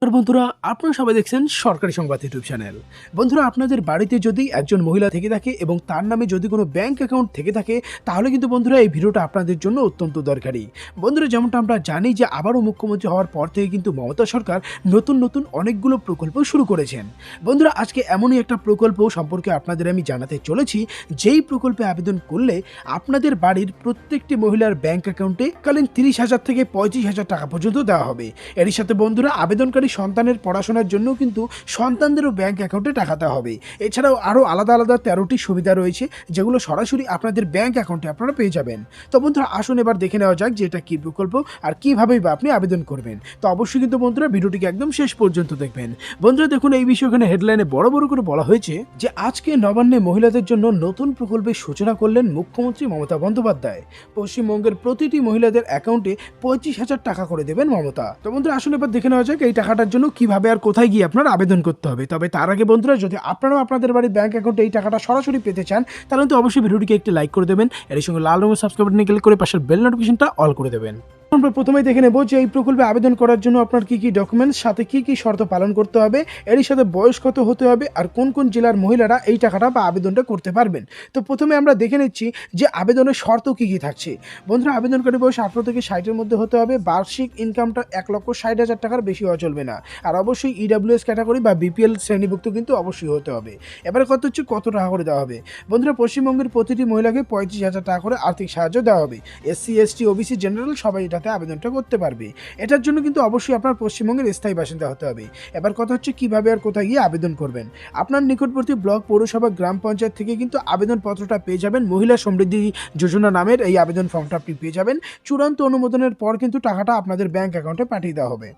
নমস্কার বন্ধুরা, আপনারা সবাই দেখছেন সরকারি সংবাদ ইউটিউব চ্যানেল। বন্ধুরা, আপনাদের বাড়িতে যদি একজন মহিলা থেকে থাকে এবং তার নামে যদি কোনো ব্যাংক অ্যাকাউন্ট থেকে থাকে, তাহলে কিন্তু বন্ধুরা এই ভিডিওটা আপনাদের জন্য অত্যন্ত দরকারি। বন্ধুরা, যেমনটা আমরা জানি যে আবারও মুখ্যমন্ত্রী হওয়ার পর থেকে কিন্তু মমতা সরকার নতুন নতুন অনেকগুলো প্রকল্প শুরু করেছেন। বন্ধুরা, আজকে এমনই একটা প্রকল্প সম্পর্কে আপনাদের আমি জানাতে চলেছি, যেই প্রকল্পে আবেদন করলে আপনাদের বাড়ির প্রত্যেকটি মহিলার ব্যাংক অ্যাকাউন্টে কালীন 30,000 থেকে 35,000 টাকা পর্যন্ত দেওয়া হবে। এর সাথে বন্ধুরা, আবেদনকারী সন্তানের পড়াশোনার জন্য কিন্তু সন্তানদেরও ব্যাংক অ্যাকাউন্টে টাকা দেওয়া হবে। এছাড়াও আরও আলাদা আলাদা 13টি সুবিধা রয়েছে, যেগুলো সরাসরি আপনাদের ব্যাংক অ্যাকাউন্টে আপনারা পেয়ে যাবেন। তো বন্ধুরা, আসুন এবার দেখে নেওয়া যাক যে এটা কী প্রকল্প আর কীভাবেই বা আপনি আবেদন করবেন। তো অবশ্যই কিন্তু বন্ধুরা ভিডিওটিকে একদম শেষ পর্যন্ত দেখবেন। বন্ধুরা দেখুন, এই বিষয়ে এখানে হেডলাইনে বড় বড় করে বলা হয়েছে যে আজকে নবান্নে মহিলাদের জন্য নতুন প্রকল্পের সূচনা করলেন মুখ্যমন্ত্রী মমতা বন্দ্যোপাধ্যায়। পশ্চিমবঙ্গের প্রতিটি মহিলাদের অ্যাকাউন্টে 35,000 টাকা করে দেবেন মমতা। তো বন্ধুরা, আসুন এবার দেখে নেওয়া যাক এই টাকাটার জন্য কিভাবে আর কোথায় গিয়ে আপনার আবেদন করতে হবে। তবে তার আগে বন্ধুরা, যদি আপনারাও আপনাদের বাড়ির ব্যাংক অ্যাকাউন্টে এই টাকাটা সরাসরি পেতে চান, তাহলে তো অবশ্যই ভিডিওটিকে একটি লাইক করে দেবেন। এর সঙ্গে লাল রঙের সাবস্ক্রাইব বাটনে ক্লিক করে পাশের বেল নোটিফিকেশনটা অল করে দেবেন। আমরা প্রথমেই দেখে নেব যে এই প্রকল্পে আবেদন করার জন্য আপনার কি কি ডকুমেন্টস, সাথে কি কি শর্ত পালন করতে হবে, এর সাথে বয়স কত হতে হবে, আর কোন কোন জেলার মহিলারা এই টাকাটা বা আবেদনটা করতে পারবেন। তো প্রথমে আমরা দেখে নিচ্ছি যে আবেদনের শর্ত কি কি থাকছে। বন্ধুরা, আবেদনকারী বয়স 18 থেকে 60-এর মধ্যে হতে হবে। বার্ষিক ইনকামটা 1,60,000 টাকার বেশি হওয়া চলবে না। আর অবশ্যই ইডাব্লিউএস ক্যাটাগরি বা বিপিএল শ্রেণীভুক্ত কিন্তু অবশ্যই হতে হবে। এবারে কত হচ্ছে, কত টাকা করে দেওয়া হবে। বন্ধুরা, পশ্চিমবঙ্গের প্রতিটি মহিলাকে 35,000 টাকা করে আর্থিক সাহায্য দেওয়া হবে। এসসি, এসটি, ওবিসি, জেনারেল সবাই এটাতে আবেদনটা করতে পারবে। এটার জন্য কিন্তু অবশ্যই আপনার পশ্চিমবঙ্গের স্থায়ী বাসিন্দা হতে হবে। এবার কথা হচ্ছে কিভাবে আর কোথায় গিয়ে আবেদন করবেন। আপনার নিকটবর্তী ব্লক, পৌরসভা, গ্রাম পঞ্চায়েত থেকে কিন্তু আবেদনপত্রটা পেয়ে যাবেন। মহিলা সমৃদ্ধি যোজনা নামের এই আবেদন ফর্মটা আপনি পেয়ে যাবেন। চূড়ান্ত অনুমোদনের পর কিন্তু টাকাটা আপনাদের ব্যাংক অ্যাকাউন্টে পাঠিয়ে দেওয়া হবে।